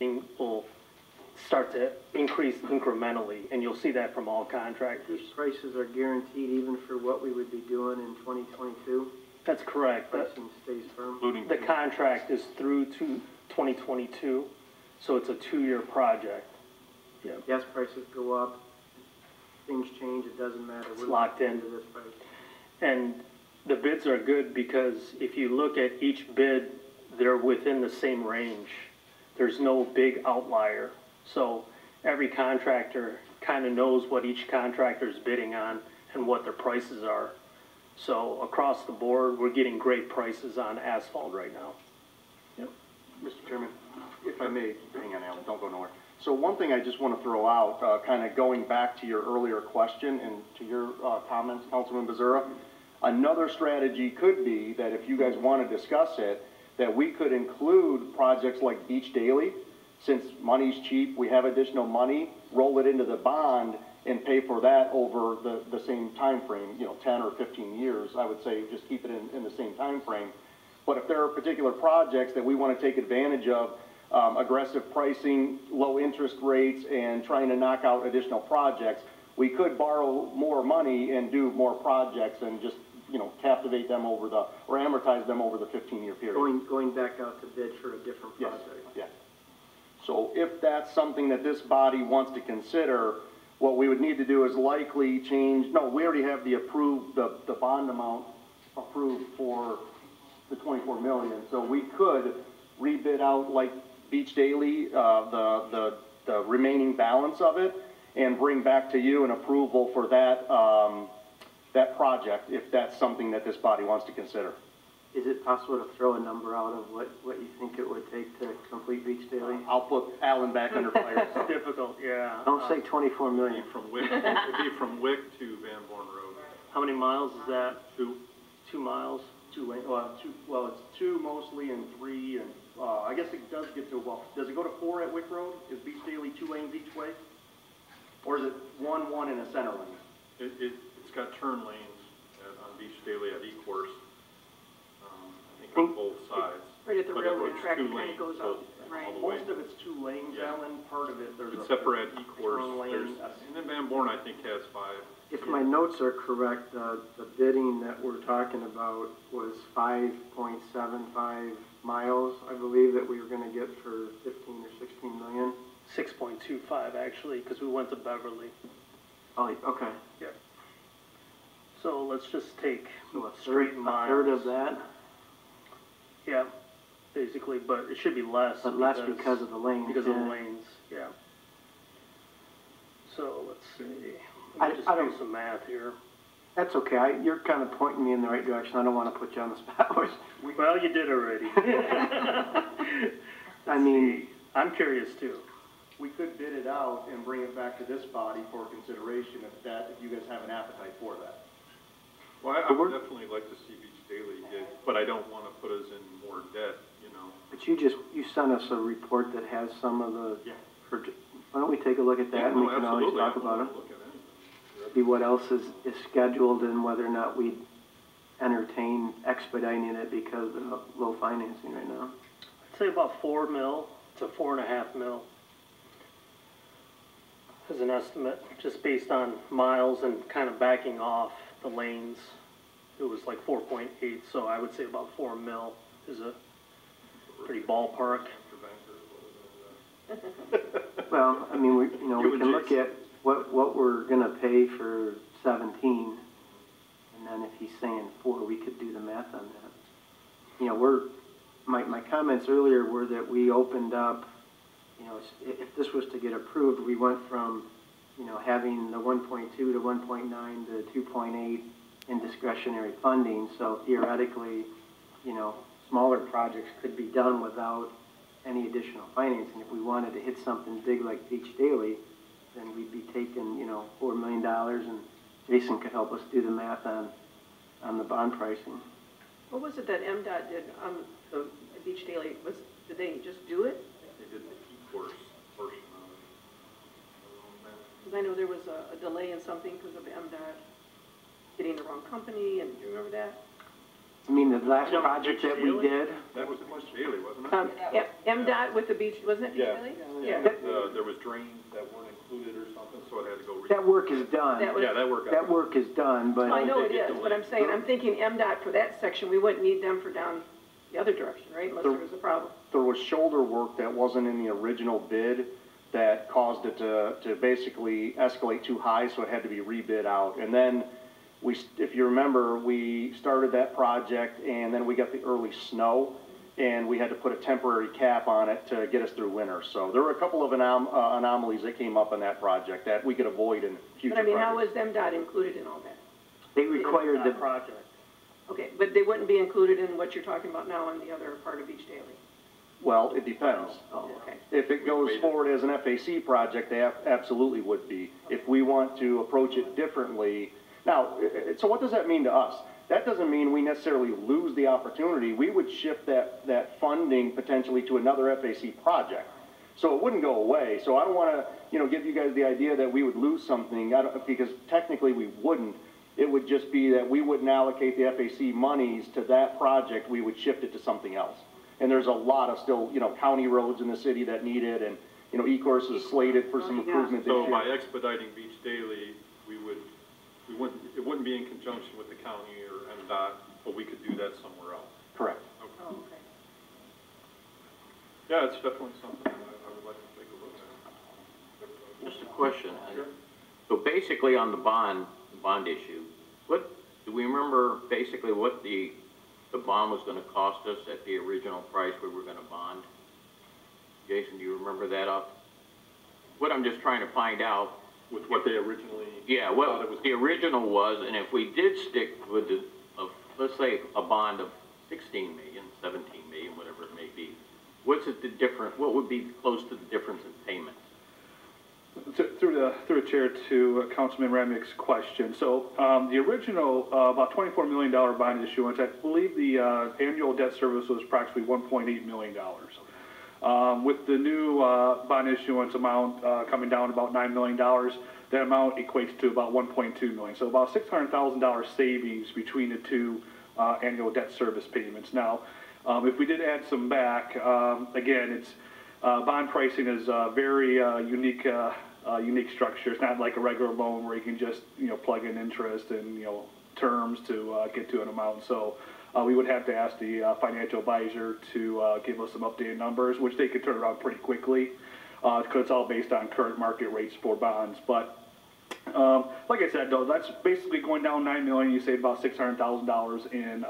will start to increase incrementally, and you'll see that from all contractors. These prices are guaranteed even for what we would be doing in 2022? That's correct. Pricing stays firm? The contract is through to 2022, so it's a 2-year project. Yeah. Gas prices go up, things change, it doesn't matter. It's locked in. This price. And the bids are good because if you look at each bid, they're within the same range. There's no big outlier. So every contractor kind of knows what each contractor is bidding on and what their prices are. So across the board, we're getting great prices on asphalt right now. Yep. Mr. Chairman, if I may, hang on, Alan, don't go nowhere. So one thing I just want to throw out, kind of going back to your earlier question and to your comments, Councilman Becerra, another strategy could be that if you guys want to discuss it, that we could include projects like Beach Daily. Since money's cheap, we have additional money, roll it into the bond and pay for that over the same time frame, 10 or 15 years. I would say just keep it in the same time frame. But if there are particular projects that we want to take advantage of, aggressive pricing, low interest rates, and trying to knock out additional projects, we could borrow more money and do more projects and just, captivate them or amortize them over the 15-year period. Going back out to bid for a different project. Yes. So if that's something that this body wants to consider, what we would need to do is likely change, no, we already have the bond amount approved for the 24 million. So we could rebid out like Beach Daily, the remaining balance of it, and bring back to you an approval for that, that project, if that's something that this body wants to consider. Is it possible to throw a number out of what you think it would take to complete Beach Daily? I'll put Alan back under fire. It's difficult, yeah. Don't say 24 million. From Wick, it'd be from Wick to Van Born Road. How many miles is that? 2. 2 miles? 2 lane, well, it's 2 mostly and 3, and I guess it does get to, well, does it go to 4 at Wick Road? Is Beach Daily 2 lanes each way? Or is it 1 in a center lane? It's got turn lanes on Beach Daily at E-Course, I think on both sides. Right at the railroad track, it kind lanes, of goes so up, right. Most of it's 2 lanes, Yeah. Alan, part of it, there's Except for at E-Course, turn lane. and then Van Born, I think, has 5. If my notes are correct, the bidding that we're talking about was 5.75 miles, I believe, that we were going to get for 15 or 16 million. 6.25 actually, because we went to Beverly. Oh, okay. Yeah. So let's just take So straight miles. a third of that, Yeah, basically, but it should be less. but less because of the lanes. Because of the yeah. lanes, yeah. So let's see. I Let me just do don't- some math here. That's okay. You're kind of pointing me in the right direction. I don't want to put you on the spot. Well, you did already. I mean, I'm curious too. We could bid it out and bring it back to this body for consideration if you guys have an appetite for that. Well, I would definitely like to see Beach Daily get, but I don't want to put us in more debt, but you sent us a report that has some of the. Yeah. Why don't we take a look at that Yeah, and no, we can always absolutely. talk about it. Look at anything. See what else is scheduled and whether or not we'd entertain expediting it because of low financing right now. I'd say about 4 mil to 4.5 mil as an estimate, just based on miles and kind of backing off the lanes. It was like 4.8, so I would say about 4 mil is a pretty ballpark. Well, I mean, we can look at what we're gonna pay for 17, and then if he's saying 4, we could do the math on that. My comments earlier were that we opened up, if this was to get approved, we went from, having the 1.2 to 1.9 to 2.8 in discretionary funding, so theoretically, smaller projects could be done without any additional financing. If we wanted to hit something big like Beach Daily, then we'd be taking, $4 million, and Jason could help us do the math on the bond pricing. What was it that MDOT did on the Beach Daily? Did they just do it? They did the E-Course portion of it. Because I know there was a delay in something because of MDOT getting the wrong company, and do you remember that? I mean, the last project that we did, That was Beach Daily, wasn't it? MDOT with the beach, wasn't it Beach Yeah. Daily? Yeah, there was drains that weren't included or something, so it had to go. that work is done. That was- Yeah, that worked out. That work is done, but. I know it They get is, the but I'm link. saying, I'm thinking MDOT for that section, we wouldn't need them for down the other direction, right, unless there was a problem. There was shoulder work that wasn't in the original bid that caused it to basically escalate too high, so it had to be rebid out. And then if you remember, we started that project and then we got the early snow and we had to put a temporary cap on it to get us through winter. So there were a couple of anomalies that came up in that project that we could avoid in future But I mean, how projects. was MDOT included in all that? They required the, project. Okay, but they wouldn't be included in what you're talking about now on the other part of Beach Daily? Well, it depends. Oh, okay. If it goes forward as an FAC project, they absolutely would be. If we want to approach it differently, now, so what does that mean to us? That doesn't mean we necessarily lose the opportunity. We would shift that funding potentially to another FAC project. So it wouldn't go away. So I don't want to, give you guys the idea that we would lose something, because technically we wouldn't. It would just be that we wouldn't allocate the FAC monies to that project. We would shift it to something else. And there's a lot of still, county roads in the city that need it, and, E-course is slated for some improvement this So year. by expediting Beach Daily, it wouldn't be in conjunction with the county or MDOT, but we could do that somewhere else. Correct. Oh, okay. Yeah, it's definitely something I would like to take a look at. Just a question. Sure. So basically on the bond issue, do we remember basically what the bond was gonna cost us at the original price we were gonna bond? Jason, do you remember that off? What I'm just trying to find out. With what they originally. Yeah, thought what it was. the original was, and if we did stick with let's say a bond of 16 million, 17 million, whatever it may be, what would be close to the difference in payments? Through the chair to Councilman Ramik's question. So the original about $24 million bond issuance, I believe the annual debt service was approximately $1.8 million. With the new bond issuance amount coming down about $9 million, that amount equates to about $1.2 million. So about $600,000 savings between the two annual debt service payments. Now, if we did add some back, again, it's bond pricing is a very unique structure. It's not like a regular loan where you can just plug in interest and terms to get to an amount. So we would have to ask the financial advisor to give us some updated numbers, which they could turn around pretty quickly, because it's all based on current market rates for bonds. But like I said, though, that's basically going down $9 million. You save about $600,000 in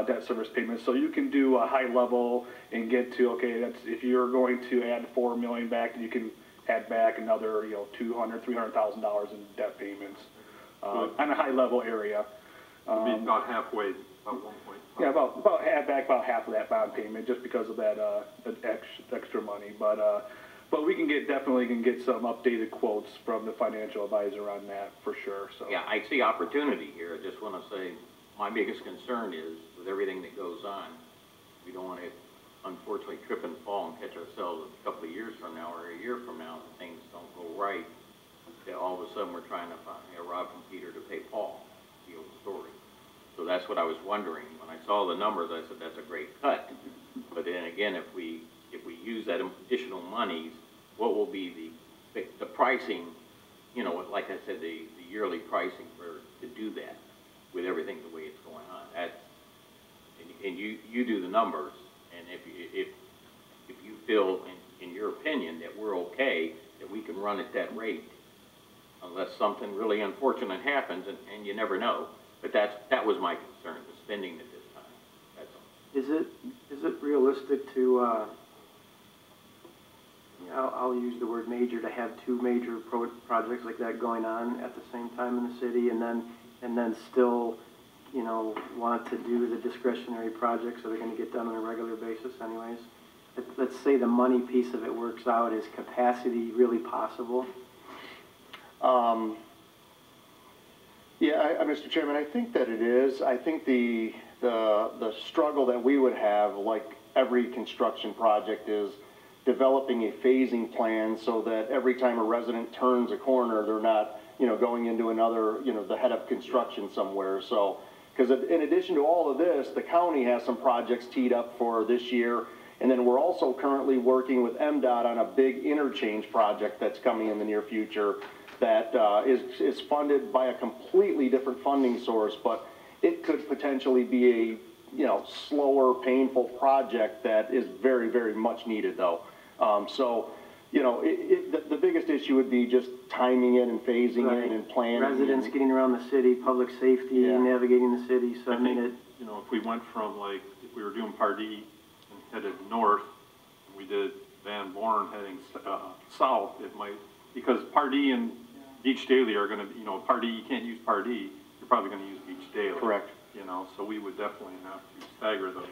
debt service payments. So you can do a high level and get to, okay, that's if you're going to add $4 million back, then you can add back another $200,000, $300,000 in debt payments on a high level area. It'd be about halfway, about 1.5. Yeah, about half of that bond payment, just because of that extra money. But we can definitely get some updated quotes from the financial advisor on that for sure. So Yeah, I see opportunity here. I just want to say my biggest concern is with everything that goes on, we don't want to unfortunately trip and fall and catch ourselves a couple of years from now or a year from now and things don't go right. That all of a sudden we're trying to find rob from Peter to pay Paul, the old story. So that's what I was wondering. When I saw the numbers, I said that's a great cut. But then again, if we use that additional monies, what will be the pricing? Like I said, the yearly pricing to do that with everything the way it's going on. And you do the numbers, and if you feel in your opinion that we're okay, that we can run at that rate, unless something really unfortunate happens, and you never know. But that was my concern, the spending at this time. That's all. is it realistic to, I'll use the word major, to have two major projects like that going on at the same time in the city, and then still, want to do the discretionary projects that are going to get done on a regular basis anyways? Let's say the money piece of it works out. Is capacity really possible? Yeah, Mr. Chairman, I think that it is. I think the struggle that we would have, like every construction project, is developing a phasing plan so that every time a resident turns a corner, they're not, going into another, the head of construction somewhere. So, Because in addition to all of this, the county has some projects teed up for this year. And then we're also currently working with MDOT on a big interchange project that's coming in the near future that is funded by a completely different funding source, but it could potentially be a, you know, slower, painful project that is very, very much needed though. So, you know, the biggest issue would be just timing it and phasing it and planning. Residents getting around the city, public safety, Yeah. navigating the city, so I mean, think, you know, if we went from like, if we were doing Pardee and headed north, and we did Van Born heading, south, it might, because Pardee and Beach Daily are gonna, you know, Pardee, you can't use Pardee, you're probably gonna use Beach Daily. Correct. You know, so we would definitely have to stagger those.